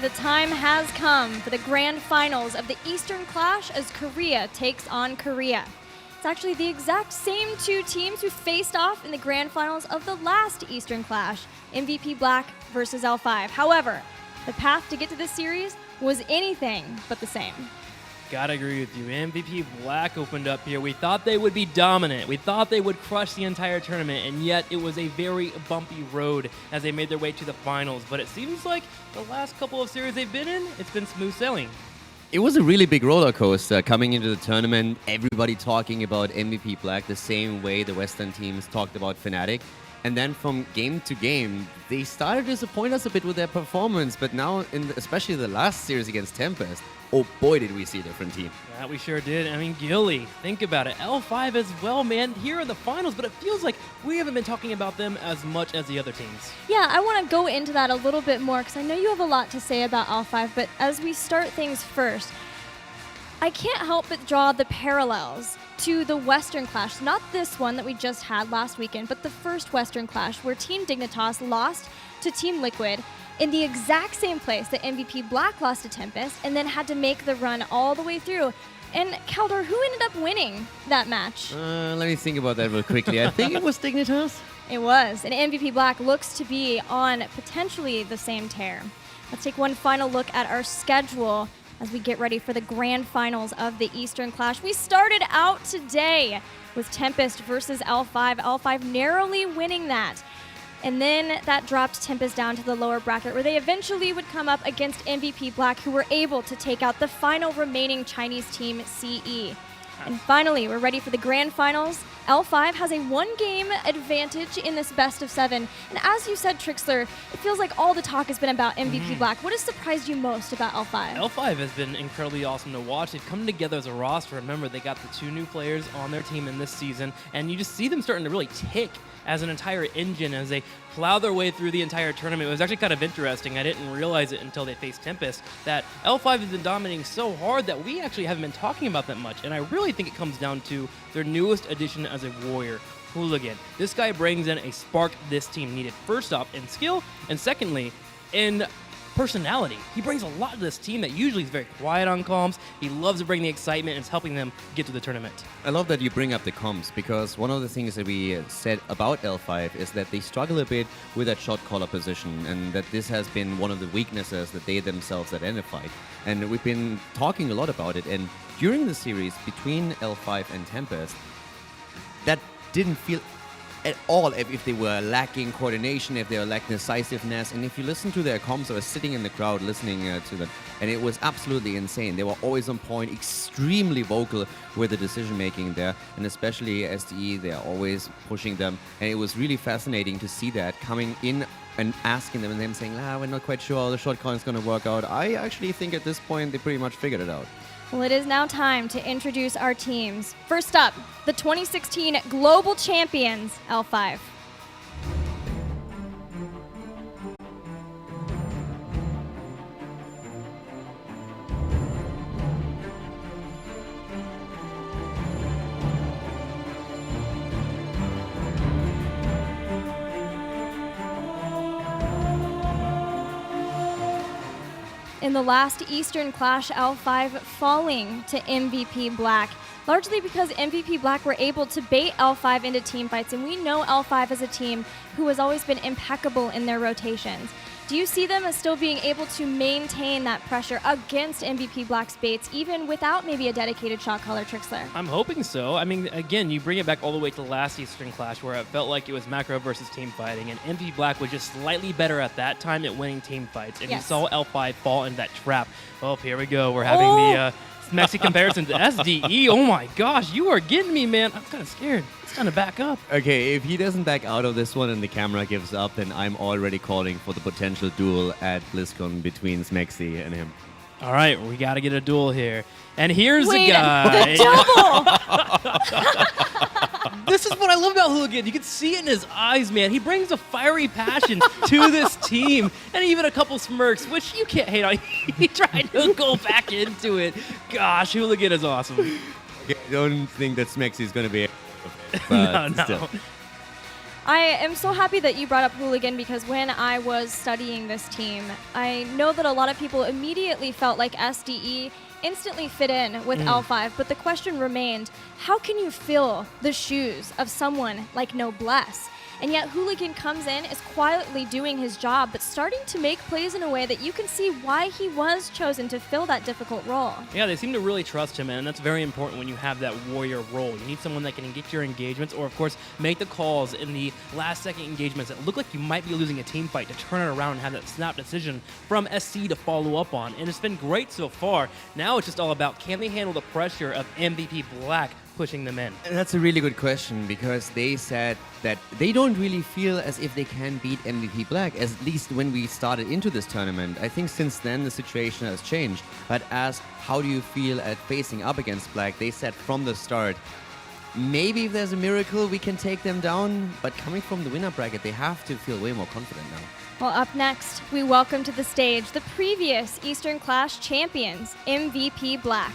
the time has come for the grand finals of the Eastern Clash as Korea takes on Korea. It's actually the exact same two teams who faced off in the grand finals of the last Eastern Clash, MVP Black versus L5. However, the path to get to this series was anything but the same. Gotta agree with you. MVP Black opened up here. We thought they would be dominant. We thought they would crush the entire tournament, and yet it was a very bumpy road as they made their way to the finals. But it seems like the last couple of series they've been in, it's been smooth sailing. It was a really big roller coaster coming into the tournament. Everybody talking about MVP Black the same way the Western teams talked about Fnatic. And then from game to game, they started to disappoint us a bit with their performance. But now, especially the last series against Tempest, oh boy, did we see a different team. Yeah, we sure did. I mean, Gilly, think about it. L5 as well, man, here in the finals, but it feels like we haven't been talking about them as much as the other teams. Yeah, I want to go into that a little bit more because I know you have a lot to say about L5, but as we start things first, I can't help but draw the parallels to the Western Clash. Not this one that we just had last weekend, but the first Western Clash where Team Dignitas lost to Team Liquid in the exact same place that MVP Black lost to Tempest and then had to make the run all the way through. And Kaldor, who ended up winning that match? Let me think about that real quickly. I think it was Dignitas. It was. And MVP Black looks to be on potentially the same tear. Let's take one final look at our schedule as we get ready for the grand finals of the Eastern Clash. We started out today with Tempest versus L5. L5 narrowly winning that. And then that dropped Tempest down to the lower bracket where they eventually would come up against MVP Black, who were able to take out the final remaining Chinese team, CE. And finally, we're ready for the grand finals. L5 has a one-game advantage in this best of 7. And as you said, Trixler, it feels like all the talk has been about MVP Black. What has surprised you most about L5? L5 has been incredibly awesome to watch. They've come together as a roster. Remember, they got the 2 new players on their team in this season, and you just see them starting to really tick as an entire engine as they plow their way through the entire tournament. It was actually kind of interesting. I didn't realize it until they faced Tempest that L5 has been dominating so hard that we actually haven't been talking about that much. And I really think it comes down to their newest addition as a warrior, Hooligan. This guy brings in a spark this team needed, first off in skill, and secondly in personality. He brings a lot to this team that usually is very quiet on comms. He loves to bring the excitement and is helping them get to the tournament. I love that you bring up the comms because one of the things that we said about L5 is that they struggle a bit with that shot caller position and that this has been one of the weaknesses that they themselves identified. And we've been talking a lot about it. And during the series between L5 and Tempest, that didn't feel at all if they were lacking coordination, if they were lacking decisiveness. And if you listen to their comms, I was sitting in the crowd listening to them, and it was absolutely insane. They were always on point, extremely vocal with the decision-making there, and especially SDE, they're always pushing them. And it was really fascinating to see that coming in and asking them and them saying, we're not quite sure how the shot calling is going to work out. I actually think at this point they pretty much figured it out. Well, it is now time to introduce our teams. First up, the 2016 Global Champions, L5. In the last Eastern Clash, L5 falling to MVP Black, largely because MVP Black were able to bait L5 into team fights, and we know L5 as a team who has always been impeccable in their rotations. Do you see them as still being able to maintain that pressure against MVP Black's baits, even without maybe a dedicated shot caller, Trixler? I'm hoping so. I mean, again, you bring it back all the way to the last Eastern Clash where it felt like it was macro versus team fighting, and MVP Black was just slightly better at that time at winning team fights, and you saw L5 fall into that trap. Well, here we go. We're having the Mexi comparison to SDE. Oh my gosh, you are getting me, man. I'm kind of scared. It's kind of back up. Okay, if he doesn't back out of this one and the camera gives up, then I'm already calling for the potential duel at BlizzCon between Smexy and him. All right, we got to get a duel here. And here's Wait, a guy. the double! This is what I love about Hooligan. You can see it in his eyes, man. He brings a fiery passion to this team, and even a couple smirks, which you can't hate on. He tried to go back into it. Gosh, Hooligan is awesome. Okay, I don't think that Smexy is going to be able to No. I am so happy that you brought up Hooligan because when I was studying this team, I know that a lot of people immediately felt like SDE instantly fit in with L5, but the question remained, how can you fill the shoes of someone like Noblesse? And yet Hooligan comes in, is quietly doing his job, but starting to make plays in a way that you can see why he was chosen to fill that difficult role. Yeah, they seem to really trust him, and that's very important when you have that warrior role. You need someone that can get your engagements or, of course, make the calls in the last-second engagements that look like you might be losing a team fight to turn it around and have that snap decision from SC to follow up on. And it's been great so far. Now it's just all about, can they handle the pressure of MVP Black pushing them in? And that's a really good question, because they said that they don't really feel as if they can beat MVP Black, at least when we started into this tournament. I think since then the situation has changed. But asked, how do you feel at facing up against Black? They said from the start, maybe if there's a miracle we can take them down, but coming from the winner bracket, they have to feel way more confident now. Well, up next, we welcome to the stage the previous Eastern Clash champions, MVP Black.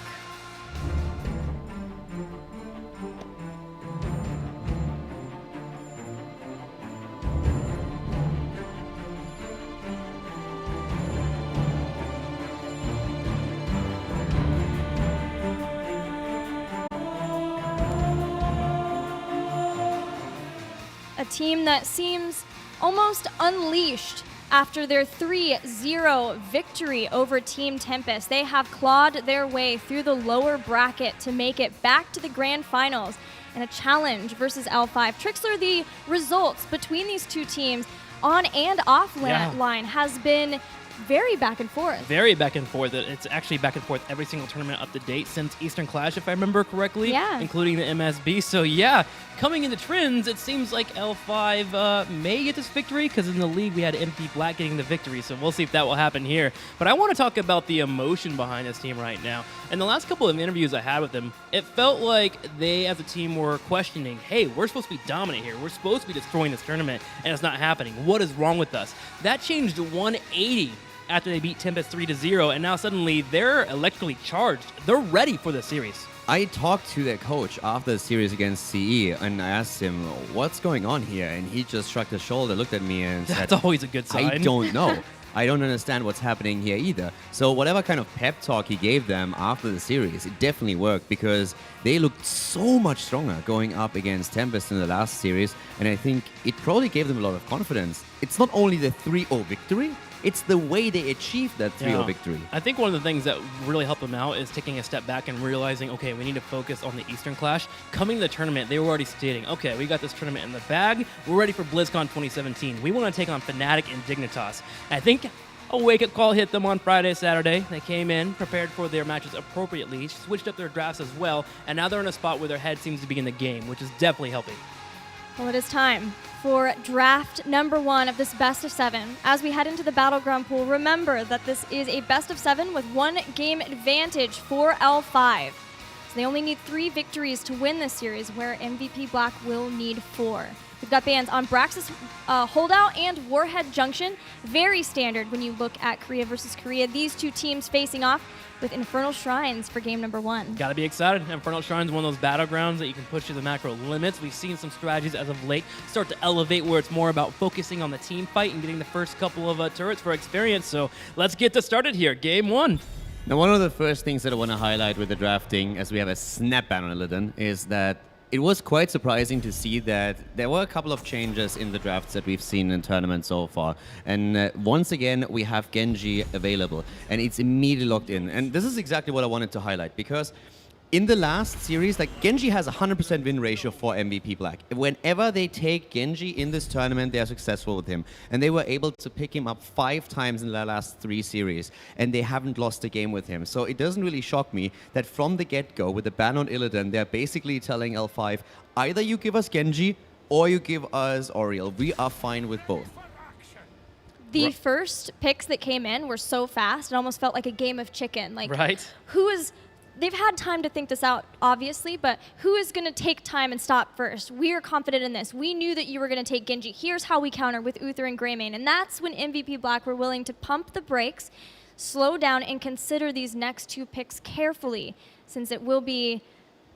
A team that seems almost unleashed after their 3-0 victory over Team Tempest. They have clawed their way through the lower bracket to make it back to the grand finals in a challenge versus L5. Trixler, the results between these two teams on and off line has been very back and forth. Very back and forth. It's actually back and forth every single tournament up to date since Eastern Clash, if I remember correctly, including the MSB. So yeah, coming into trends, it seems like L5 may get this victory, because in the league we had MP Black getting the victory, so we'll see if that will happen here. But I want to talk about the emotion behind this team right now. In the last couple of interviews I had with them, it felt like they as a team were questioning, hey, we're supposed to be dominant here. We're supposed to be destroying this tournament, and it's not happening. What is wrong with us? That changed 180 after they beat Tempest 3-0, and now suddenly they're electrically charged. They're ready for the series. I talked to their coach after the series against CE, and I asked him, what's going on here? And he just shrugged his shoulder, looked at me, and said, that's always a good sign. I don't know. I don't understand what's happening here either. So whatever kind of pep talk he gave them after the series, it definitely worked, because they looked so much stronger going up against Tempest in the last series, and I think it probably gave them a lot of confidence. It's not only the 3-0 victory, it's the way they achieved that 3-0 victory. I think one of the things that really helped them out is taking a step back and realizing, okay, we need to focus on the Eastern Clash. Coming to the tournament, they were already stating, okay, we got this tournament in the bag. We're ready for BlizzCon 2017. We want to take on Fnatic and Dignitas. I think a wake-up call hit them on Friday, Saturday. They came in, prepared for their matches appropriately, switched up their drafts as well, and now they're in a spot where their head seems to be in the game, which is definitely helping. Well, it is time for draft number 1 of this best of 7. As we head into the Battleground pool, remember that this is a best of 7 with 1 game advantage for L5. So they only need 3 victories to win this series, where MVP Black will need 4. We've got bans on Braxis Holdout and Warhead Junction. Very standard when you look at Korea versus Korea. These two teams facing off with Infernal Shrines for game number 1. Gotta be excited. Infernal Shrines is one of those battlegrounds that you can push to the macro limits. We've seen some strategies as of late start to elevate, where it's more about focusing on the team fight and getting the first couple of turrets for experience. So let's get this started here. Game 1. Now, one of the first things that I want to highlight with the drafting, as we have a snap ban on Illidan, is that it was quite surprising to see that there were a couple of changes in the drafts that we've seen in tournaments so far. And once again, we have Genji available, and it's immediately locked in. And this is exactly what I wanted to highlight, because in the last series, like, Genji has a 100% win ratio for MVP Black. Whenever they take Genji in this tournament, they are successful with him. And they were able to pick him up 5 times in the last 3 series, and they haven't lost a game with him. So it doesn't really shock me that from the get-go, with the ban on Illidan, they're basically telling L5, either you give us Genji or you give us Oriel. We are fine with both. The first picks that came in were so fast, it almost felt like a game of chicken. Like, right? They've had time to think this out, obviously, but who is going to take time and stop first? We are confident in this. We knew that you were going to take Genji. Here's how we counter with Uther and Greymane. And that's when MVP Black were willing to pump the brakes, slow down, and consider these next 2 picks carefully, since it will be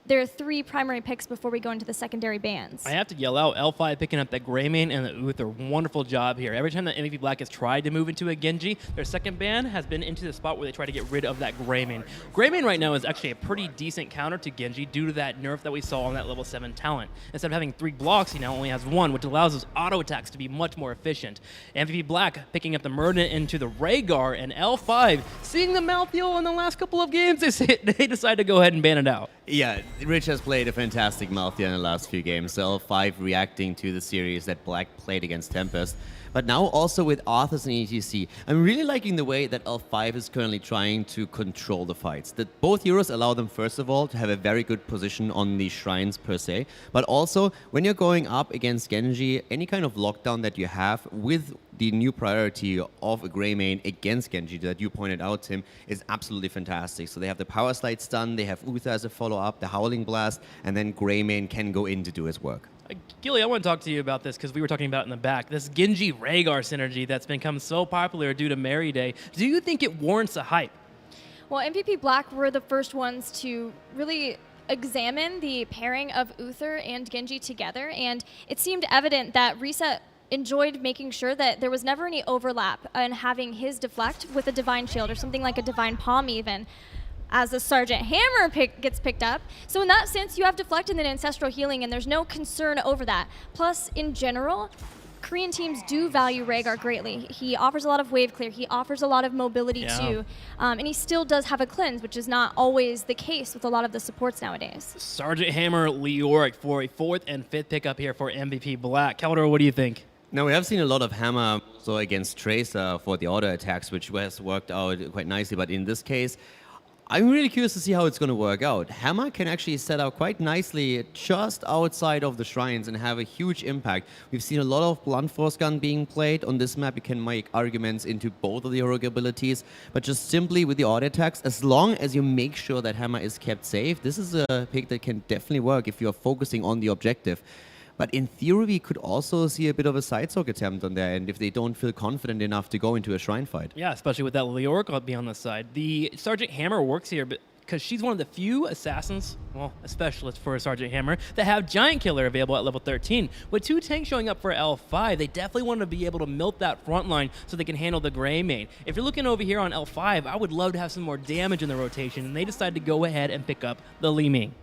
their 3 primary picks before we go into the secondary bans. I have to yell out, L5 picking up that Greymane and the Uther. Wonderful job here. Every time that MVP Black has tried to move into a Genji, their second ban has been into the spot where they try to get rid of that Greymane. Greymane right now is actually a pretty decent counter to Genji due to that nerf that we saw on that level 7 talent. Instead of having 3 blocks, he now only has 1, which allows his auto attacks to be much more efficient. MVP Black picking up the Murden into the Rhaegar, and L5 seeing the Malthael in the last couple of games, they decide to go ahead and ban it out. Yeah, Rich has played a fantastic Malthael in the last few games. So L5 reacting to the series that Black played against Tempest. But now also with Arthas and HGC, I'm really liking the way that L5 is currently trying to control the fights. That both heroes allow them, first of all, to have a very good position on the shrines per se. But also, when you're going up against Genji, any kind of lockdown that you have with the new priority of a Greymane against Genji that you pointed out, Tim, is absolutely fantastic. So they have the Power Slide stun, they have Uther as a follow-up, the Howling Blast, and then Greymane can go in to do his work. Gilly, I want to talk to you about this because we were talking about it in the back. This Genji Rhaegar synergy that's become so popular due to Mary Day. Do you think it warrants a hype? Well, MVP Black were the first ones to really examine the pairing of Uther and Genji together, and it seemed evident that Reset enjoyed making sure that there was never any overlap and having his deflect with a Divine Shield or something like a Divine Palm even, as the Sergeant Hammer gets picked up. So in that sense, you have deflect and then Ancestral Healing, and there's no concern over that. Plus, in general, Korean teams do value Rhaegar greatly. He offers a lot of wave clear. He offers a lot of mobility too. And he still does have a cleanse, which is not always the case with a lot of the supports nowadays. Sergeant Hammer Leoric for a 4th and 5th pickup here for MVP Black. Caldor, what do you think? Now, we have seen a lot of Hammer so against Tracer for the auto attacks, which has worked out quite nicely. But in this case, I'm really curious to see how it's going to work out. Hammer can actually set up quite nicely just outside of the shrines and have a huge impact. We've seen a lot of Blunt Force Gun being played. On this map, you can make arguments into both of the heroic abilities, but just simply with the auto attacks, as long as you make sure that Hammer is kept safe, this is a pick that can definitely work if you're focusing on the objective. But in theory, we could also see a bit of a side sock attempt on there, and if they don't feel confident enough to go into a shrine fight. Yeah, especially with that Leoric being on the side. The Sergeant Hammer works here, but because she's one of the few assassins, well, a specialist for a Sergeant Hammer, that have Giant Killer available at level 13. With 2 tanks showing up for L5, they definitely want to be able to milk that front line so they can handle the Greymane. If you're looking over here on L5, I would love to have some more damage in the rotation, and they decide to go ahead and pick up the Li Ming.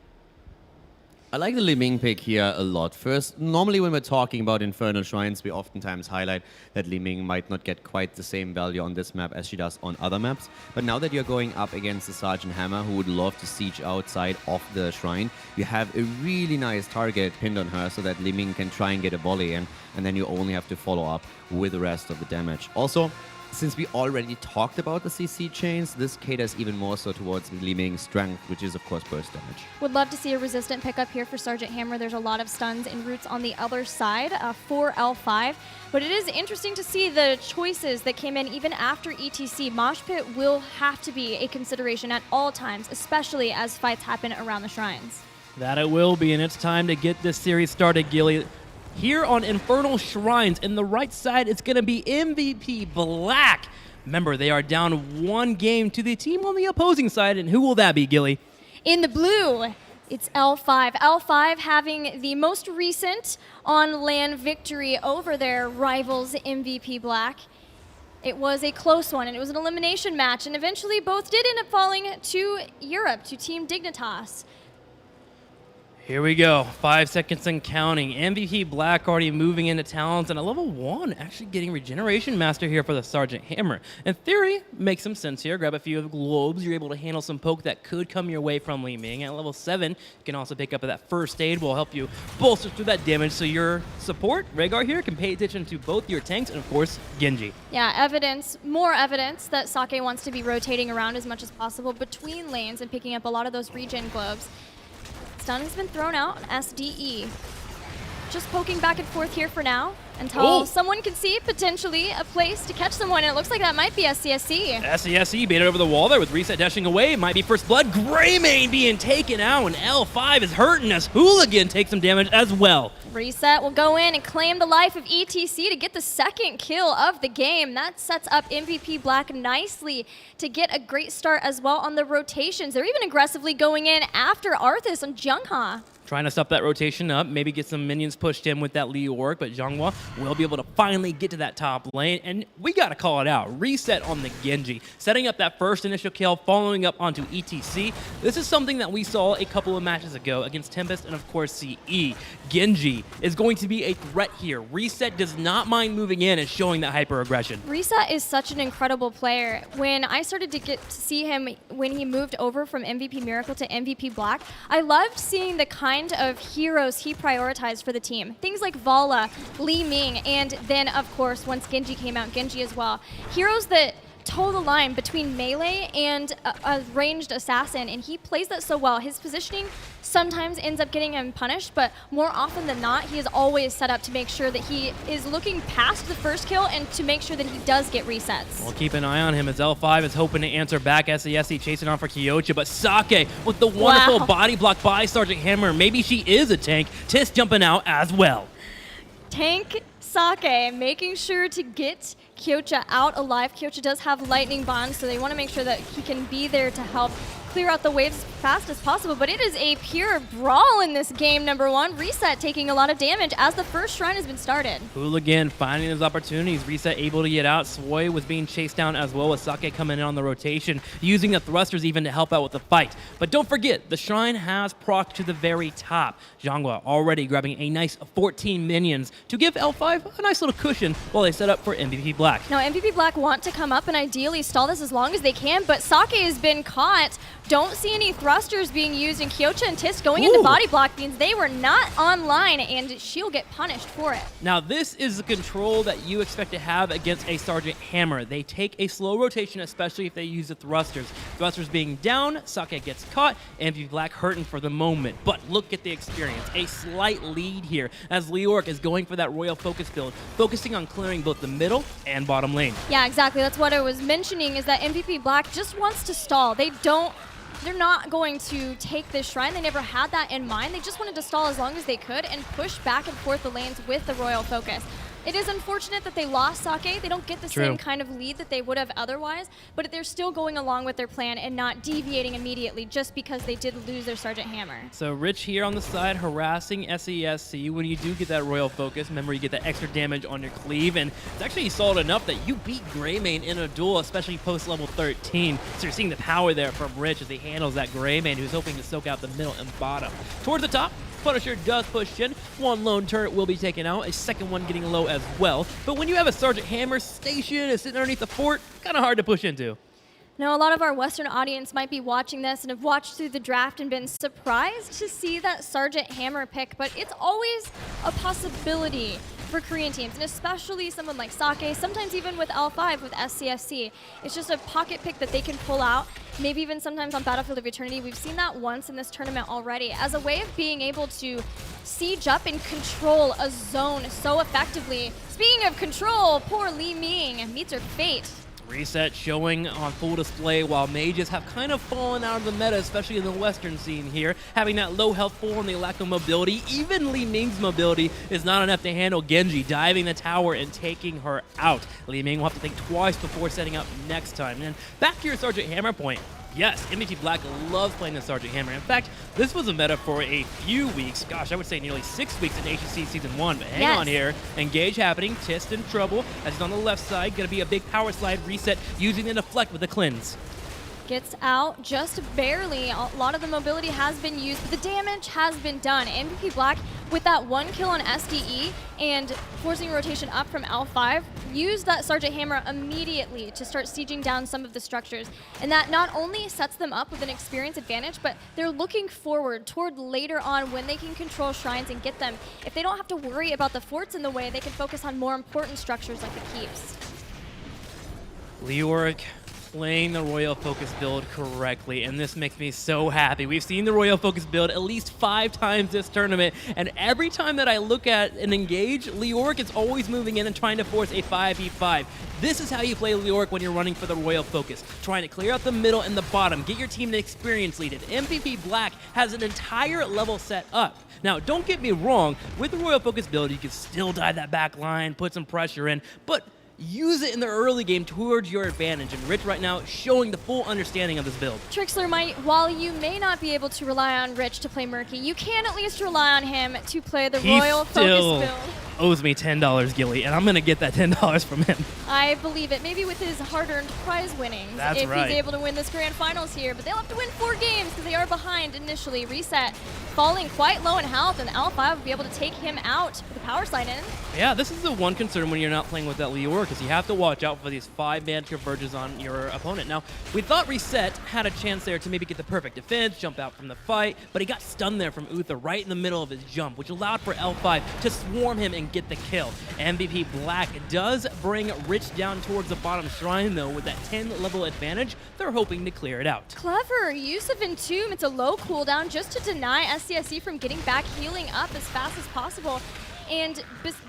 I like the Li Ming pick here a lot. First, normally when we're talking about Infernal Shrines, we oftentimes highlight that Li Ming might not get quite the same value on this map as she does on other maps. But now that you're going up against the Sergeant Hammer, who would love to siege outside of the shrine, you have a really nice target pinned on her so that Li Ming can try and get a volley in, and then you only have to follow up with the rest of the damage. Also, since we already talked about the CC chains, this caters even more so towards Li Ming's strength, which is, of course, burst damage. Would love to see a resistant pickup here for Sergeant Hammer. There's a lot of stuns and roots on the other side for L5. But it is interesting to see the choices that came in even after ETC. Mosh Pit will have to be a consideration at all times, especially as fights happen around the shrines. That it will be, and it's time to get this series started, Gilly. Here on Infernal Shrines, in the right side, it's going to be MVP Black. Remember, they are down 1 game to the team on the opposing side, and who will that be, Gilly? In the blue, it's L5. L5 having the most recent on-LAN victory over their rivals, MVP Black. It was a close one, and it was an elimination match, and eventually both did end up falling to Europe, to Team Dignitas. Here we go, 5 seconds and counting. MVP Black already moving into talents, and at level 1, actually getting Regeneration Master here for the Sergeant Hammer. In theory, makes some sense here. Grab a few of the globes, you're able to handle some poke that could come your way from Li Ming. At level 7, you can also pick up that first aid, will help you bolster through that damage, so your support, Rhaegar here, can pay attention to both your tanks and, of course, Genji. Yeah, more evidence that Sake wants to be rotating around as much as possible between lanes and picking up a lot of those regen globes. Stun has been thrown out on SDE. Just poking back and forth here for now. Until someone can see potentially a place to catch someone, and it looks like that might be SCSC. SCSC baited over the wall there with Reset dashing away. Might be first blood. Greymane being taken out, and L5 is hurting as Hooligan takes some damage as well. Reset will go in and claim the life of ETC to get the second kill of the game. That sets up MVP Black nicely to get a great start as well on the rotations. They're even aggressively going in after Arthas on Jungha. Trying to stop that rotation up, maybe get some minions pushed in with that Leoric, but Zhonghua will be able to finally get to that top lane, and we gotta call it out. Reset on the Genji, setting up that first initial kill, following up onto ETC. This is something that we saw a couple of matches ago against Tempest and of course CE. Genji is going to be a threat here. Reset does not mind moving in and showing that hyper aggression. Reset is such an incredible player. When I started to get to see him when he moved over from MVP Miracle to MVP Black, I loved seeing the kind of heroes he prioritized for the team. Things like Vala, Li Ming, and then, of course, once Genji came out, Genji as well. Heroes that toe the line between melee and a ranged assassin, and he plays that so well. His positioning sometimes ends up getting him punished, but more often than not, he is always set up to make sure that he is looking past the first kill and to make sure that he does get resets. We'll keep an eye on him as L5 is hoping to answer back. SESC chasing on for Kyocha, but Sake with the wonderful body block by Sergeant Hammer. Maybe she is a tank. Tis jumping out as well. Tank Sake making sure to get Kyocha out alive. Kyocha does have lightning bonds, so they want to make sure that he can be there to help clear out the waves as fast as possible, but it is a pure brawl in this game, number one. Reset taking a lot of damage as the first shrine has been started. Hooligan finding his opportunities. Reset able to get out. Swoi was being chased down as well, with Sake coming in on the rotation, using the thrusters even to help out with the fight. But don't forget, the shrine has proc to the very top. Zhonghua already grabbing a nice 14 minions to give L5 a nice little cushion while they set up for MVP Black. Now, MVP Black want to come up and ideally stall this as long as they can, but Sake has been caught. Don't see any thrusters being used, and Kyocha and Tis going into body block means they were not online, and she'll get punished for it. Now, this is the control that you expect to have against a Sergeant Hammer. They take a slow rotation, especially if they use the thrusters. Thrusters being down, Sake gets caught, and MVP Black hurting for the moment. But look at the experience. A slight lead here as Leoric is going for that Royal Focus build, focusing on clearing both the middle and bottom lane. Yeah, exactly. That's what I was mentioning, is that MVP Black just wants to stall. They're not going to take this shrine. They never had that in mind. They just wanted to stall as long as they could and push back and forth the lanes with the Royal Focus. It is unfortunate that they lost Sake. They don't get the same kind of lead that they would have otherwise, but they're still going along with their plan and not deviating immediately just because they did lose their Sergeant Hammer. So Rich here on the side harassing SESC. When you do get that Royal Focus, remember you get that extra damage on your cleave, and it's actually solid enough that you beat Greymane in a duel, especially post level 13. So you're seeing the power there from Rich as he handles that Greymane, who's hoping to soak out the middle and bottom. Towards the top, Punisher does push in. One lone turret will be taken out, a second one getting low as well. But when you have a Sergeant Hammer station is sitting underneath the fort, kind of hard to push into. Now, a lot of our Western audience might be watching this and have watched through the draft and been surprised to see that Sergeant Hammer pick, but it's always a possibility for Korean teams, and especially someone like Sake, sometimes even with L5 with SCSC. It's just a pocket pick that they can pull out, maybe even sometimes on Battlefield of Eternity. We've seen that once in this tournament already, as a way of being able to siege up and control a zone so effectively. Speaking of control, poor Li Ming meets her fate. Reset showing on full display while mages have kind of fallen out of the meta, especially in the Western scene here. Having that low health pool and the lack of mobility, even Li Ming's mobility is not enough to handle Genji, diving the tower and taking her out. Li Ming will have to think twice before setting up next time. And back to your Sergeant Hammer point. Yes, MVP Black loves playing the Sergeant Hammer. In fact, this was a meta for a few weeks. Gosh, I would say nearly 6 weeks in HGC Season 1. But hang on here. Engage happening. Tist in trouble. As he's on the left side. Going to be a big power slide. Reset using the deflect with the cleanse. Gets out just barely. A lot of the mobility has been used, but the damage has been done. MVP Black, with that 1 kill on SDE and forcing rotation up from L5, used that Sergeant Hammer immediately to start sieging down some of the structures. And that not only sets them up with an experience advantage, but they're looking forward toward later on when they can control shrines and get them. If they don't have to worry about the forts in the way, they can focus on more important structures like the keeps. Leoric playing the Royal Focus build correctly, and this makes me so happy. We've seen the Royal Focus build at least 5 times this tournament, and every time that I look at and engage, Leoric is always moving in and trying to force a 5v5. This is how you play Leoric when you're running for the Royal Focus, trying to clear out the middle and the bottom, get your team the experience lead. And MVP Black has an entire level set up. Now, don't get me wrong, with the Royal Focus build, you can still dive that back line, put some pressure in, but use it in the early game towards your advantage. And Rich right now showing the full understanding of this build. Trixler, while you may not be able to rely on Rich to play Murky, you can at least rely on him to play the Royal Focus build. Owes me $10, Gilly, and I'm going to get that $10 from him. I believe it. Maybe with his hard-earned prize winnings. That's if right. He's able to win this grand finals here. But they'll have to win 4 games because they are behind initially. Reset falling quite low in health, and L5 will be able to take him out with the power slide in. Yeah, this is the one concern when you're not playing with that Leoric, because you have to watch out for these 5-man converges on your opponent. Now, we thought Reset had a chance there to maybe get the perfect defense, jump out from the fight, but he got stunned there from Uther right in the middle of his jump, which allowed for L5 to swarm him and get the kill. MVP Black does bring Rich down towards the bottom shrine, though, with that 10-level advantage. They're hoping to clear it out. Clever use of Entomb. It's a low cooldown just to deny SCSE from getting back healing up as fast as possible. And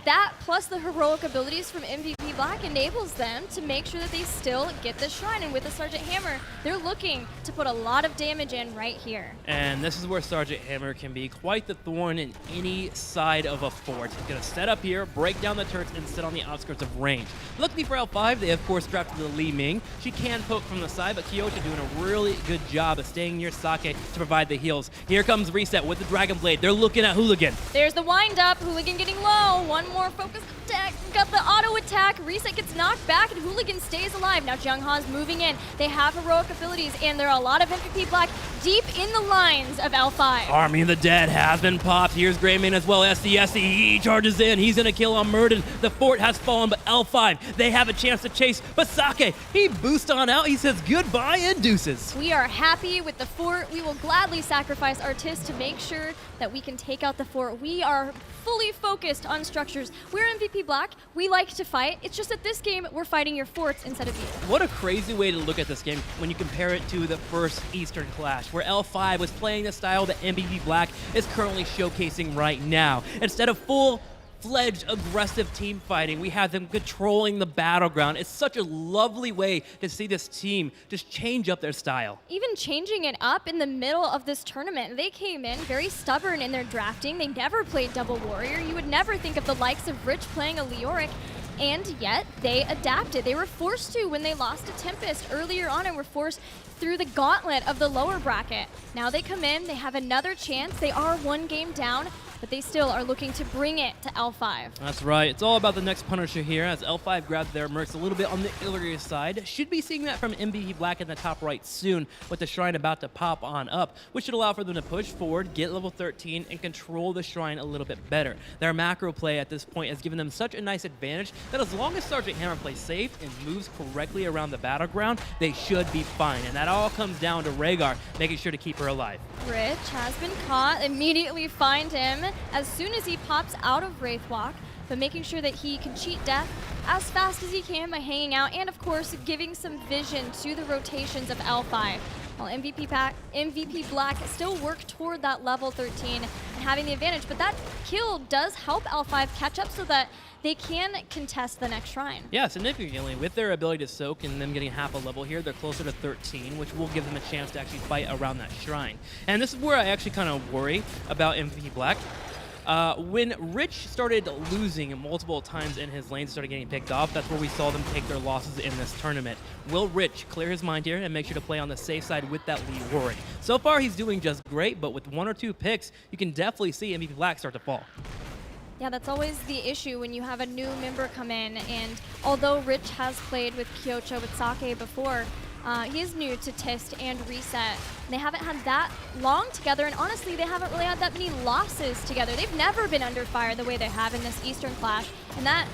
that plus the heroic abilities from MVP Black enables them to make sure that they still get the shrine. And with the Sergeant Hammer, they're looking to put a lot of damage in right here. And this is where Sergeant Hammer can be quite the thorn in any side of a fort. He's going to set up here, break down the turrets, and sit on the outskirts of range. Luckily for L5, they of course drafted the Li Ming. She can poke from the side, but Kyoto doing a really good job of staying near Sake to provide the heals. Here comes Reset with the Dragon Blade. They're looking at Hooligan. There's the wind up. Hooligan getting low. One more focused attack. Got the auto attack. Reset gets knocked back, and Hooligan stays alive. Now Jiang Ha's moving in. They have heroic abilities, and there are a lot of MVP Black deep in the lines of L5. Army of the Dead has been popped. Here's Greymane as well. SCSE, he charges in. He's going to kill on Murden. The fort has fallen, but L5, they have a chance to chase. But Sake, he boosts on out. He says goodbye and deuces. We are happy with the fort. We will gladly sacrifice our TIS to make sure that we can take out the fort. We are fully focused on structures. We're MVP Black. We like to fight. It's just that this game, we're fighting your forts instead of you. What a crazy way to look at this game when you compare it to the first Eastern Clash, where L5 was playing the style that MVP Black is currently showcasing right now. Instead of full-fledged aggressive team fighting, we have them controlling the battleground. It's such a lovely way to see this team just change up their style. Even changing it up in the middle of this tournament, they came in very stubborn in their drafting. They never played double warrior. You would never think of the likes of Rich playing a Leoric, and yet they adapted. They were forced to when they lost to Tempest earlier on and were forced through the gauntlet of the lower bracket. Now they come in, they have another chance. They are 1 game down, but they still are looking to bring it to L5. That's right. It's all about the next Punisher here as L5 grabs their mercs a little bit on the Illyria side. Should be seeing that from MVP Black in the top right soon with the shrine about to pop on up, which should allow for them to push forward, get level 13, and control the shrine a little bit better. Their macro play at this point has given them such a nice advantage that as long as Sergeant Hammer plays safe and moves correctly around the battleground, they should be fine. And that all comes down to Rhaegar making sure to keep her alive. Rich has been caught, immediately find him as soon as he pops out of Wraithwalk, but making sure that he can cheat death as fast as he can by hanging out, and of course giving some vision to the rotations of L5. While MVP Black still work toward that level 13 and having the advantage, but that kill does help L5 catch up so that they can contest the next shrine. Yeah, significantly. With their ability to soak and them getting half a level here, they're closer to 13, which will give them a chance to actually fight around that shrine. And this is where I actually kind of worry about MVP Black. When Rich started losing multiple times in his lanes, started getting picked off, that's where we saw them take their losses in this tournament. Will Rich clear his mind here and make sure to play on the safe side with that Leoric? So far, he's doing just great, but with 1 or 2 picks, you can definitely see MVP Black start to fall. Yeah, that's always the issue when you have a new member come in, and although Rich has played with Kyocho, with Sake before, he is new to Tist and Reset. They haven't had that long together, and honestly, they haven't really had that many losses together. They've never been under fire the way they have in this Eastern Clash, and that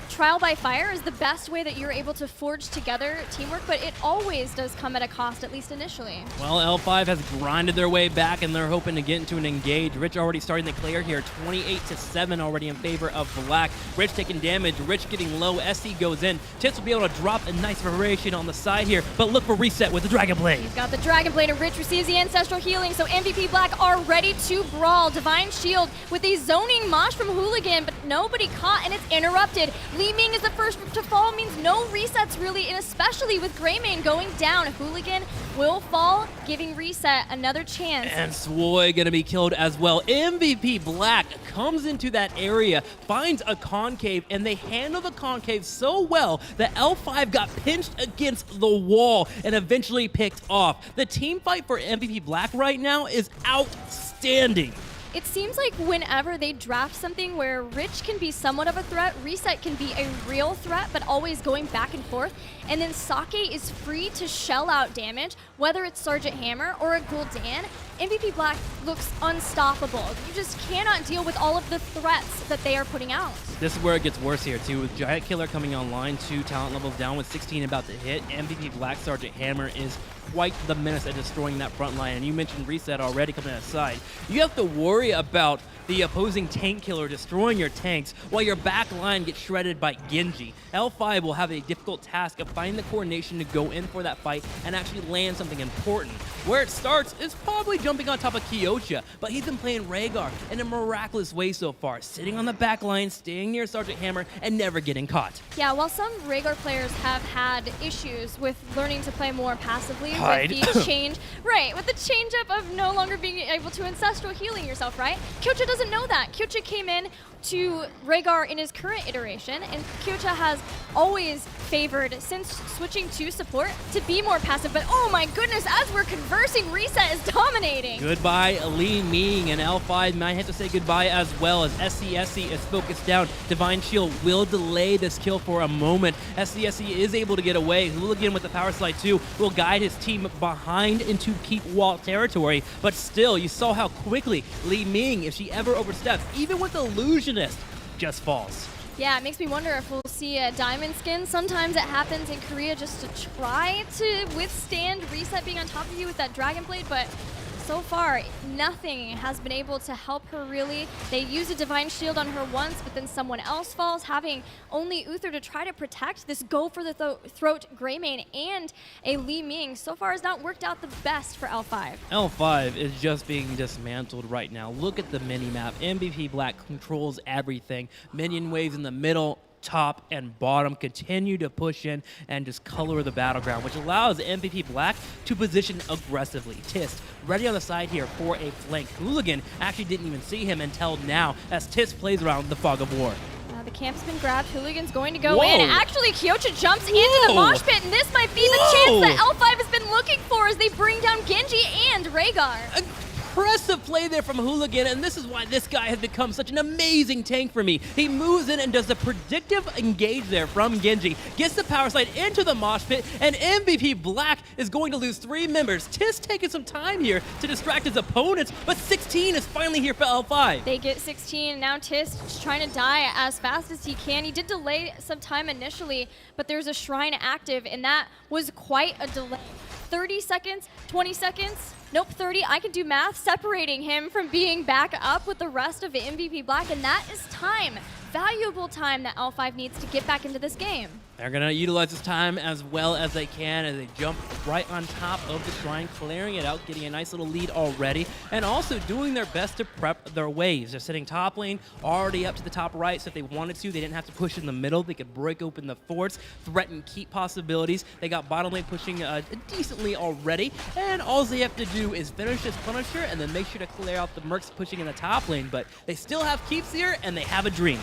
trial by fire is the best way that you're able to forge together teamwork, but it always does come at a cost, at least initially. Well, L5 has grinded their way back, and they're hoping to get into an engage. Rich already starting the clear here, 28-7 already in favor of Black. Rich taking damage, Rich getting low, SC goes in. Tits will be able to drop a nice variation on the side here, but look for reset with the Dragon Blade. He's got the Dragon Blade, and Rich receives the Ancestral Healing, so MVP Black are ready to brawl. Divine Shield with a zoning mosh from Hooligan, but nobody caught, and it's interrupted. Li Ming is the first to fall, means no resets really, and especially with Greymane going down. Hooligan will fall, giving Reset another chance. And Swoy gonna be killed as well. MVP Black comes into that area, finds a concave, and they handle the concave so well that L5 got pinched against the wall and eventually picked off. The team fight for MVP Black right now is outstanding. It seems like whenever they draft something where Rich can be somewhat of a threat, Reset can be a real threat, but always going back and forth, and then Sake is free to shell out damage, whether it's Sergeant Hammer or a Gul'dan, MVP Black looks unstoppable. You just cannot deal with all of the threats that they are putting out. This is where it gets worse here, too. With Giant Killer coming online, 2 talent levels down with 16 about to hit, MVP Black Sergeant Hammer is quite the menace at destroying that front line. And you mentioned Reset already coming aside. You have to worry about the opposing tank killer destroying your tanks while your back line gets shredded by Genji. L5 will have a difficult task of finding the coordination to go in for that fight and actually land something important. Where it starts is probably jumping on top of Kyocha, but he's been playing Rhaegar in a miraculous way so far, sitting on the back line, staying near Sergeant Hammer, and never getting caught. Yeah, while some Rhaegar players have had issues with learning to play more passively Hide. with the change, right, with the change up of no longer being able to ancestral healing yourself, right? Kyocha doesn't know that. Kyocha came in to Rhaegar in his current iteration, and Kyocha has always favored, since switching to support, to be more passive, but oh my goodness, as we're conversing, Reset is dominating. Goodbye, Li Ming, and L5 might have to say goodbye as well, as SCSC is focused down. Divine Shield will delay this kill for a moment. SCSC is able to get away. Hooligan with the power slide too will guide his team behind into keep wall territory, but still, you saw how quickly Li Ming, if she ever oversteps, even with Illusionist, just falls. Yeah, it makes me wonder if we'll see a diamond skin. Sometimes it happens in Korea just to try to withstand Reset being on top of you with that Dragon Blade, but so far, nothing has been able to help her really. They use a Divine Shield on her once, but then someone else falls, having only Uther to try to protect this go for the throat Greymane and a Li Ming. So far has not worked out the best for L5. L5 is just being dismantled right now. Look at the mini-map. MVP Black controls everything. Minion waves in the middle, top and bottom continue to push in and just color the battleground, which allows MVP Black to position aggressively. Tist ready on the side here for a flank. Hooligan actually didn't even see him until now as Tist plays around the fog of war. The camp's been grabbed. Hooligan's going to go Whoa. in. Actually, Kyocha jumps into the mosh pit, and this might be the chance that L5 has been looking for as they bring down Genji and Rhaegar. Impressive play there from Hooligan, and this is why this guy has become such an amazing tank for me. He moves in and does the predictive engage there from Genji, gets the power slide into the mosh pit, and MVP Black is going to lose 3 members. Tis taking some time here to distract his opponents, but 16 is finally here for L5. They get 16, and now Tis just trying to die as fast as he can. He did delay some time initially, but there's a shrine active, and that was quite a delay. 30 seconds, 20 seconds, nope, 30. I can do math, separating him from being back up with the rest of the MVP Black, and that is time, valuable time that L5 needs to get back into this game. They're going to utilize this time as well as they can as they jump right on top of the shrine, clearing it out, getting a nice little lead already, and also doing their best to prep their waves. They're sitting top lane, already up to the top right, so if they wanted to, they didn't have to push in the middle. They could break open the forts, threaten keep possibilities. They got bottom lane pushing decently already, and all they have to do is finish this Punisher and then make sure to clear out the Mercs pushing in the top lane, but they still have keeps here, and they have a dream.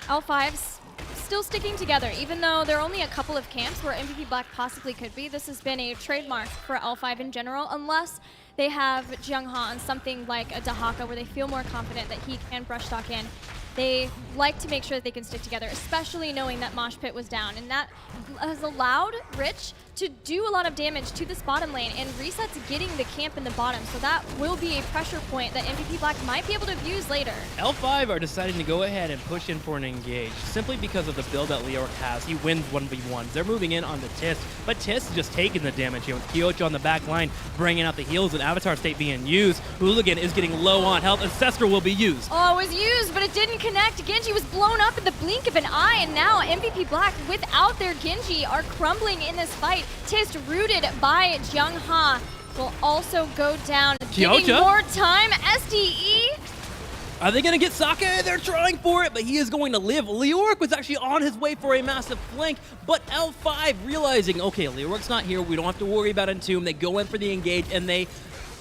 L5's still sticking together, even though there are only a couple of camps where MVP Black possibly could be. This has been a trademark for L5 in general, unless they have Jeongha on something like a Dahaka where they feel more confident that he can brush stock in. They like to make sure that they can stick together, especially knowing that Mosh Pit was down, and that has allowed Rich to do a lot of damage to this bottom lane, and Reset's getting the camp in the bottom, so that will be a pressure point that MVP Black might be able to abuse later. L5 are deciding to go ahead and push in for an engage, simply because of the build that Leoric has. He wins 1v1s. They're moving in on the Tis, but Tis is just taking the damage here with Kyocho on the back line, bringing out the heals and Avatar State being used. Hooligan is getting low on health. Ancestral will be used. Oh, it was used, but it didn't connect. Genji was blown up in the blink of an eye, and now MVP Black, without their Genji, are crumbling in this fight. Tis rooted by Jungha will also go down. Giving Kyocha? more time. SDE. Are they going to get Sake? They're trying for it, but he is going to live. Leoric was actually on his way for a massive flank, but L5 realizing, okay, Leoric's not here. We don't have to worry about Entomb. They go in for the engage, and they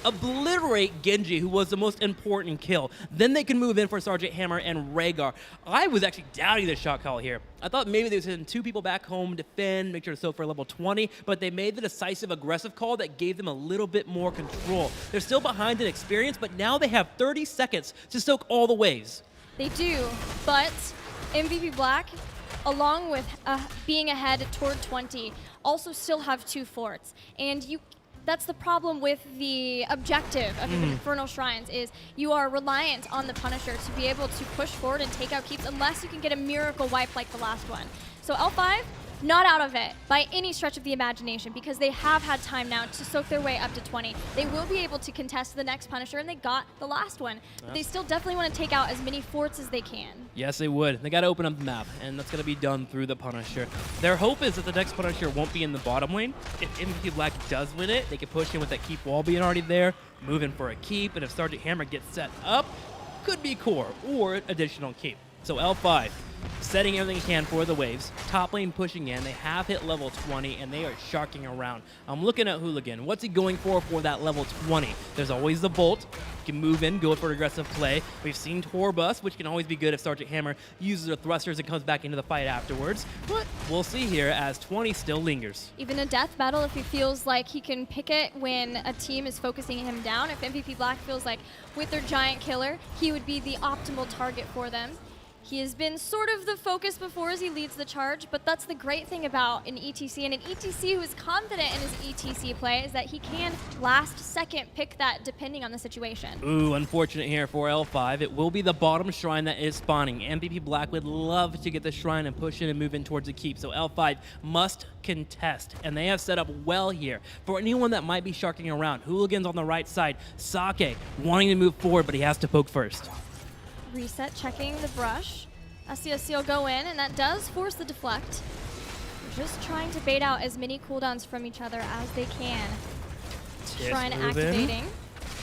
obliterate Genji, who was the most important kill. Then they can move in for Sergeant Hammer and Rhaegar. I was actually doubting the shot call here. I thought maybe they would send 2 people back home, defend, make sure to soak for level 20, but they made the decisive, aggressive call that gave them a little bit more control. They're still behind in experience, but now they have 30 seconds to soak all the waves. They do, but MVP Black, along with being ahead toward 20, also still have 2 forts. And that's the problem with the objective of Infernal Shrines, is you are reliant on the Punisher to be able to push forward and take out keeps unless you can get a miracle wipe like the last one. So L5, not out of it by any stretch of the imagination, because they have had time now to soak their way up to 20. They will be able to contest the next Punisher, and they got the last one. But they still definitely want to take out as many forts as they can. Yes, they would. They got to open up the map, and that's going to be done through the Punisher. Their hope is that the next Punisher won't be in the bottom lane. If MVP Black does win it, they can push in with that keep wall being already there, move in for a keep, and if Sergeant Hammer gets set up, could be core or additional keep. So L5 setting everything he can for the waves. Top lane pushing in. They have hit level 20, and they are sharking around. I'm looking at Hooligan. What's he going for that level 20? There's always the Bolt. He can move in, go for aggressive play. We've seen Torbus, which can always be good if Sergeant Hammer uses her thrusters and comes back into the fight afterwards. But we'll see here as 20 still lingers. Even a death battle, if he feels like he can pick it when a team is focusing him down, if MVP Black feels like with their giant killer, he would be the optimal target for them. He has been sort of the focus before as he leads the charge, but that's the great thing about an ETC, and an ETC who is confident in his ETC play is that he can last second pick that depending on the situation. Ooh, unfortunate here for L5. It will be the bottom shrine that is spawning. MVP Black would love to get the shrine and push in and move in towards the keep, so L5 must contest, and they have set up well here. For anyone that might be sharking around, Hooligans on the right side, Sake wanting to move forward, but he has to poke first. Reset checking the brush. SCSC will go in, and that does force the deflect. They're just trying to bait out as many cooldowns from each other as they can. Shrine activating.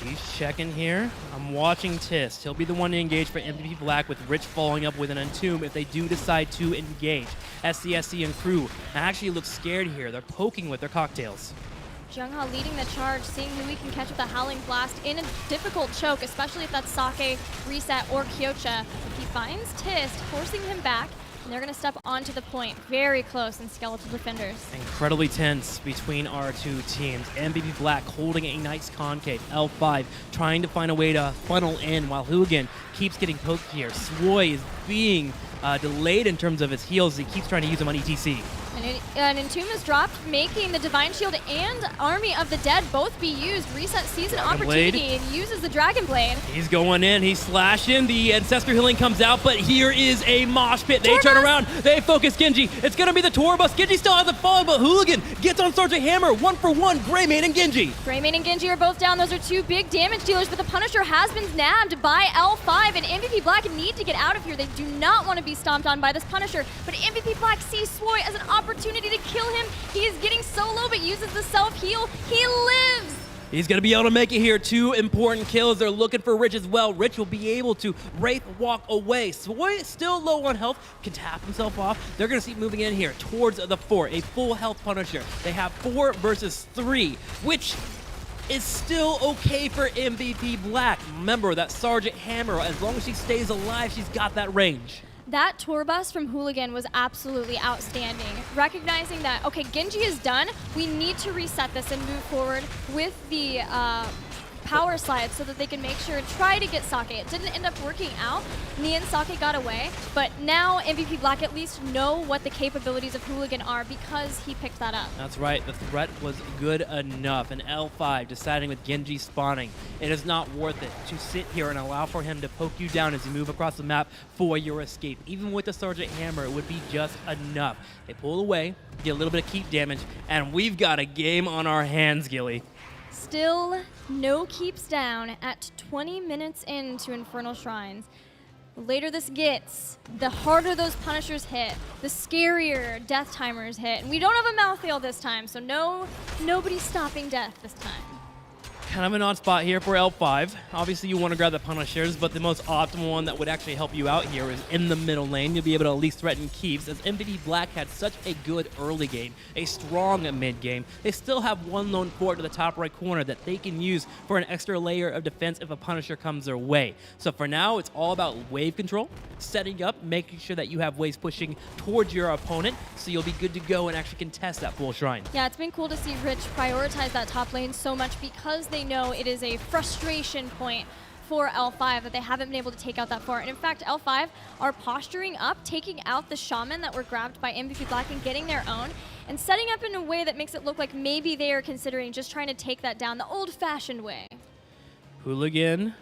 He's checking here. I'm watching Tist. He'll be the one to engage for MVP Black, with Rich following up with an Entomb if they do decide to engage. SCSC and crew actually look scared here. They're poking with their cocktails. Jungha leading the charge, seeing who we can catch with a Howling Blast in a difficult choke, especially if that's Sake, Reset, or Kyocha. He finds Tist, forcing him back, and they're going to step onto the point. Very close in Skeletal Defenders. Incredibly tense between our two teams. MVP Black holding a nice concave. L5 trying to find a way to funnel in while Hooligan keeps getting poked here. Swoy is being delayed in terms of his heals. He keeps trying to use them on ETC. And Entomb is dropped, making the Divine Shield and Army of the Dead both be used. Reset sees an opportunity and uses the Dragon Blade. He's going in, he's slashing. The Ancestor Healing comes out, but here is a mosh pit. They turn around, they focus Genji. It's going to be the Torbus. Genji still hasn't fallen, but Hooligan gets on Sergeant Hammer. 1-for-1, Greymane and Genji. Greymane and Genji are both down. Those are 2 big damage dealers, but the Punisher has been nabbed by L5, and MVP Black need to get out of here. They do not want to be stomped on by this Punisher, but MVP Black sees Swoy as an opportunity to kill him. He is getting so low, but uses the self-heal. He lives! He's going to be able to make it here. 2 important kills. They're looking for Rich as well. Rich will be able to Wraith walk away. Swoy still low on health, can tap himself off. They're going to keep moving in here towards the fort. A full health Punisher. They have 4 versus 3, which is still okay for MVP Black. Remember that Sergeant Hammer, as long as she stays alive, she's got that range. That tour bus from Hooligan was absolutely outstanding. Recognizing that, okay, Genji is done, we need to reset this and move forward with the power slide so that they can make sure and try to get Sake. It didn't end up working out. In the end, Sake got away, but now MVP Black at least know what the capabilities of Hooligan are because he picked that up. That's right, the threat was good enough, and L5 deciding with Genji spawning, it is not worth it to sit here and allow for him to poke you down as you move across the map for your escape. Even with the Sergeant Hammer, it would be just enough. They pull away, get a little bit of keep damage, and we've got a game on our hands, Gilly. Still no keeps down at 20 minutes into Infernal Shrines. The later this gets, the harder those Punishers hit, the scarier death timers hit. And we don't have a mouthfeel this time, so nobody's stopping death this time. Kind of an odd spot here for L5. Obviously, you want to grab the Punishers, but the most optimal one that would actually help you out here is in the middle lane. You'll be able to at least threaten keeps, as MVP Black had such a good early game, a strong mid game. They still have one lone fort to the top right corner that they can use for an extra layer of defense if a Punisher comes their way. So for now, it's all about wave control, setting up, making sure that you have waves pushing towards your opponent, so you'll be good to go and actually contest that full shrine. Yeah, it's been cool to see Rich prioritize that top lane so much because they know it is a frustration point for L5 that they haven't been able to take out that far. And in fact, L5 are posturing up, taking out the Shaman that were grabbed by MVP Black and getting their own, and setting up in a way that makes it look like maybe they are considering just trying to take that down the old-fashioned way. Hooligan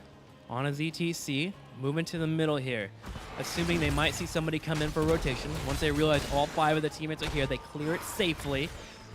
on a ZTC, moving to the middle here, assuming they might see somebody come in for rotation. Once they realize all 5 of the teammates are here, they clear it safely.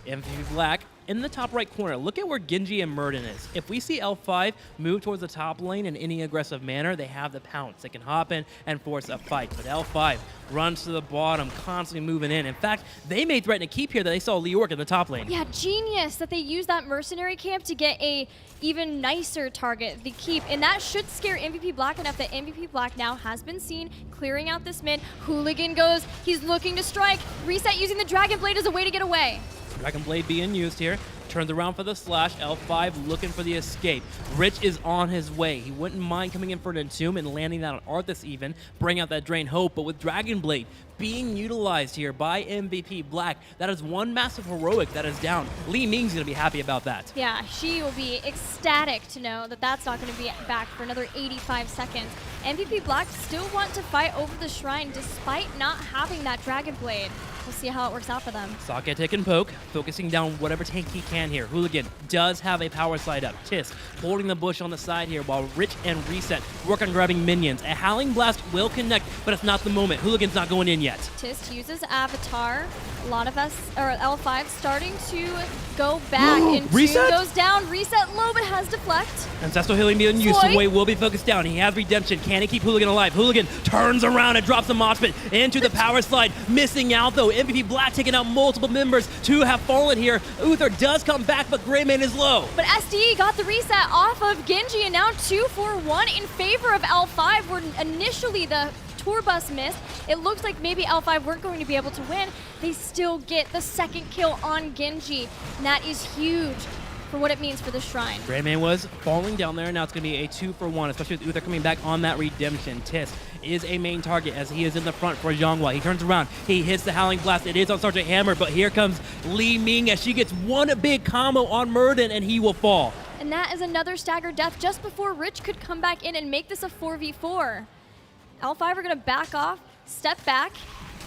MVP Black in the top right corner. Look at where Genji and Murden is. If we see L5 move towards the top lane in any aggressive manner, they have the pounce. They can hop in and force a fight. But L5 runs to the bottom, constantly moving in. In fact, they may threaten to keep here that they saw Leork in the top lane. Yeah, genius that they use that mercenary camp to get a even nicer target, the keep. And that should scare MVP Black enough that MVP Black now has been seen clearing out this mid. Hooligan goes, he's looking to strike. Reset using the Dragon Blade as a way to get away. Dragon Blade being used here. Turns around for the slash. L5 looking for the escape. Rich is on his way. He wouldn't mind coming in for an entomb and landing that on Arthas even. Bring out that Drain Hope. But with Dragon Blade being utilized here by MVP Black, that is one massive heroic that is down. Li Ming's going to be happy about that. Yeah, she will be ecstatic to know that that's not going to be back for another 85 seconds. MVP Black still want to fight over the shrine despite not having that Dragon Blade. We'll see how it works out for them. Sake take and poke, focusing down whatever tank he can here. Hooligan does have a power slide up. Tisk holding the bush on the side here while Rich and Reset work on grabbing minions. A Howling Blast will connect, but it's not the moment. Hooligan's not going in yet. Tisk uses Avatar. A lot of us, or L5, starting to go back. And Reset goes down. Reset low, but has deflect. Ancestral Healing being used, so Wei will be focused down. He has redemption. Can he keep Hooligan alive? Hooligan turns around and drops a Mosh Pit into the power slide. Missing out though. MVP Black taking out multiple members. 2 have fallen here. Uther does come back, but Greyman is low. But SD got the reset off of Genji, and now 2-4-1 in favor of L5, where initially the tour bus missed. It looks like maybe L5 weren't going to be able to win. They still get the second kill on Genji, and that is huge for what it means for the shrine. Greyman was falling down there, and now it's going to be a 2-for-1, especially with Uther coming back on that redemption. Tisk is a main target as he is in the front for Zhonghua. He turns around, he hits the Howling Blast. It is on Sergeant Hammer, but here comes Li Ming as she gets one big combo on Murden, and he will fall. And that is another staggered death just before Rich could come back in and make this a 4v4. L5 are going to back off, step back,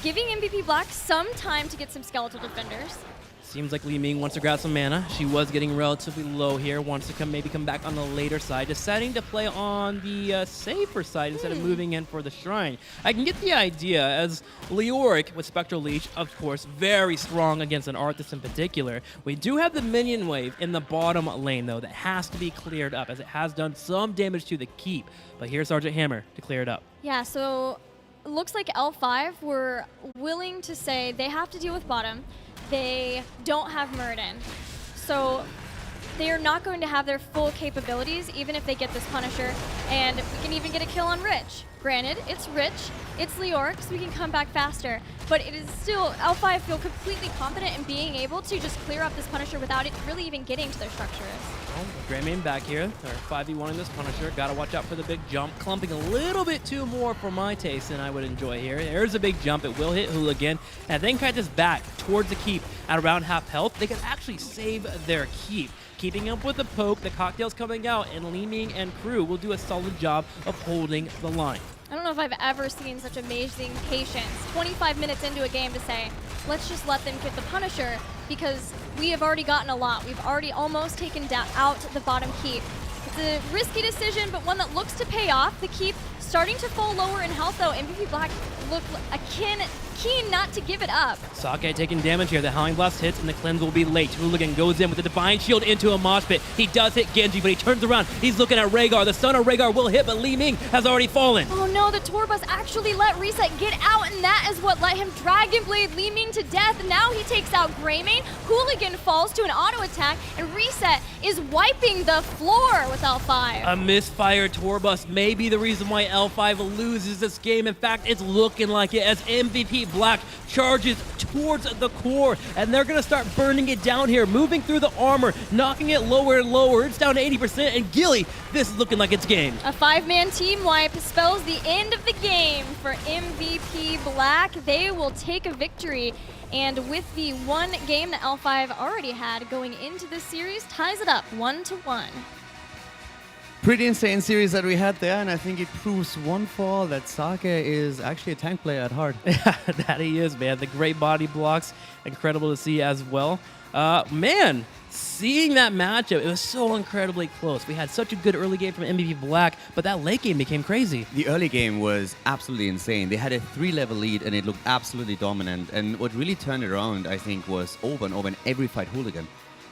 giving MVP Black some time to get some skeletal defenders. Seems like Li Ming wants to grab some mana. She was getting relatively low here. Wants to maybe come back on the later side. Deciding to play on the safer side instead of moving in for the shrine. I can get the idea as Leoric with Spectral Leech, of course, very strong against an Arthas in particular. We do have the minion wave in the bottom lane, though, that has to be cleared up as it has done some damage to the keep. But here's Sergeant Hammer to clear it up. Yeah, so it looks like L5 were willing to say they have to deal with bottom. They don't have Murden. So they are not going to have their full capabilities, even if they get this Punisher. And we can even get a kill on Rich. Granted, it's Rich, It's Leorc, so we can come back faster. But it is still, L5 feel completely confident in being able to just clear up this Punisher without it really even getting to their structures. Well, Greymane back here. They're 5v1ing this Punisher. Gotta watch out for the big jump. Clumping a little bit too more for my taste than I would enjoy here. There's a big jump. It will hit Hooligan. And then kind of back towards the keep at around half health. They can actually save their keep. Keeping up with the poke, the cocktail's coming out, and Li Ming and crew will do a solid job of holding the line. I don't know if I've ever seen such amazing patience. 25 minutes into a game to say, let's just let them get the Punisher because we have already gotten a lot. We've already almost taken out the bottom keep. It's a risky decision, but one that looks to pay off. The keep starting to fall lower in health, though. MVP Black look keen not to give it up. Sake taking damage here. The Howling Blast hits, and the cleanse will be late. Hooligan goes in with the Divine Shield into a mosh pit. He does hit Genji, but he turns around. He's looking at Rhaegar. The stun of Rhaegar will hit, but Li Ming has already fallen. Oh no, the tour bus actually let Reset get out, and that is what let him Dragon Blade Li Ming to death. Now he takes out Greymane. Hooligan falls to an auto attack, and Reset is wiping the floor with L5. A misfired tour bus may be the reason why L5 loses this game. In fact, it's looking like it as MVP Black charges towards the core, and they're going to start burning it down here, moving through the armor, knocking it lower and lower. It's down to 80%, and Gilly, this is looking like it's game. A 5-man team wipe spells the end of the game for MVP Black. They will take a victory, and with the one game that L5 already had going into this series, ties it up 1-1. Pretty insane series that we had there, and I think it proves one for all that Sake is actually a tank player at heart. That he is, man. The great body blocks, incredible to see as well. Man, seeing that matchup, it was so incredibly close. We had such a good early game from MVP Black, but that late game became crazy. The early game was absolutely insane. They had a 3-level lead, and it looked absolutely dominant. And what really turned it around, I think, was over and over in every fight Hooligan.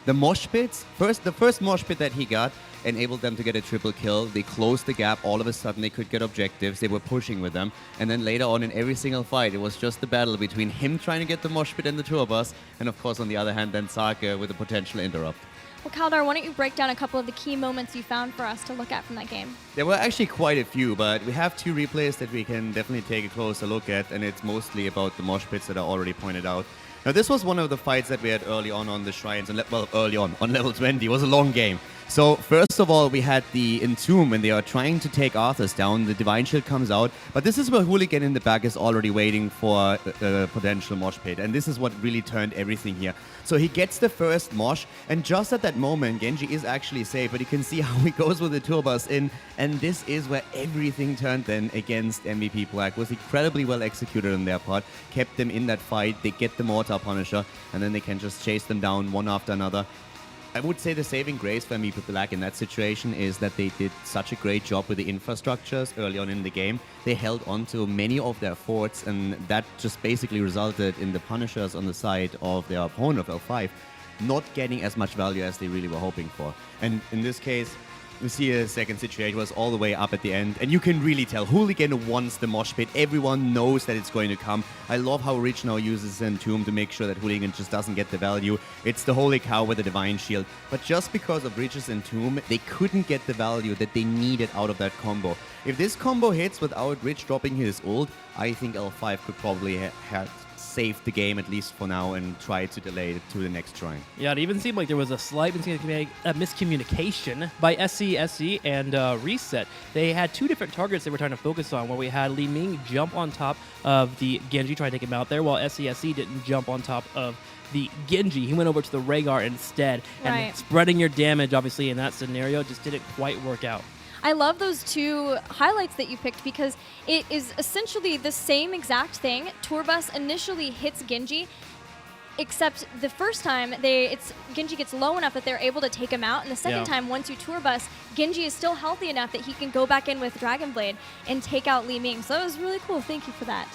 The mosh pits, the first mosh pit that he got enabled them to get a triple kill. They closed the gap. All of a sudden, they could get objectives. They were pushing with them. And then later on in every single fight, it was just the battle between him trying to get the mosh pit and the tour bus. And of course, on the other hand, then Sake with a potential interrupt. Well, Kaldar, why don't you break down a couple of the key moments you found for us to look at from that game? There were actually quite a few, but we have 2 replays that we can definitely take a closer look at. And it's mostly about the mosh pits that I already pointed out. Now, this was one of the fights that we had early on the Shrines, and early on level 20. It was a long game. So, first of all, we had the Entomb, and they are trying to take Arthas down. The Divine Shield comes out, but this is where Hooligan in the back is already waiting for a potential mosh pit, and this is what really turned everything here. So he gets the first mosh, and just at that moment, Genji is actually safe, but you can see how he goes with the tour bus in, and this is where everything turned then against MVP Black. It was incredibly well executed on their part, kept them in that fight, they get the Mortar Punisher, and then they can just chase them down one after another. I would say the saving grace for MVP Black in that situation is that they did such a great job with the infrastructures early on in the game. They held on to many of their forts, and that just basically resulted in the Punishers on the side of their opponent of L5 not getting as much value as they really were hoping for. And in this case, we see a second situation was all the way up at the end, and you can really tell Hooligan wants the mosh pit. Everyone knows that it's going to come. I love how Rich now uses Entomb to make sure that Hooligan just doesn't get the value. It's the Holy Cow with the Divine Shield. But just because of Rich's Entomb, they couldn't get the value that they needed out of that combo. If this combo hits without Rich dropping his ult, I think L5 could probably have saved the game, at least for now, and try to delay it to the next shrine. Yeah, it even seemed like there was a slight miscommunication by SC and Reset. They had 2 different targets they were trying to focus on, where we had Li Ming jump on top of the Genji, trying to take him out there, while SC didn't jump on top of the Genji. He went over to the Rhaegar instead. Right. And spreading your damage, obviously, in that scenario just didn't quite work out. I love those 2 highlights that you picked because it is essentially the same exact thing. Tourbus initially hits Genji, except the first time Genji gets low enough that they're able to take him out, and the second time, once you Tourbus, Genji is still healthy enough that he can go back in with Dragon Blade and take out Li Ming. So it was really cool. Thank you for that.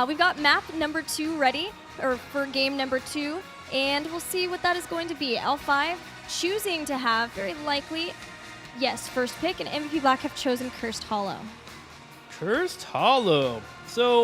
We've got map number 2 ready, or for game number 2, and we'll see what that is going to be. L5 choosing to have, very likely, yes, first pick, and MVP Black have chosen Cursed Hollow. Cursed Hollow. So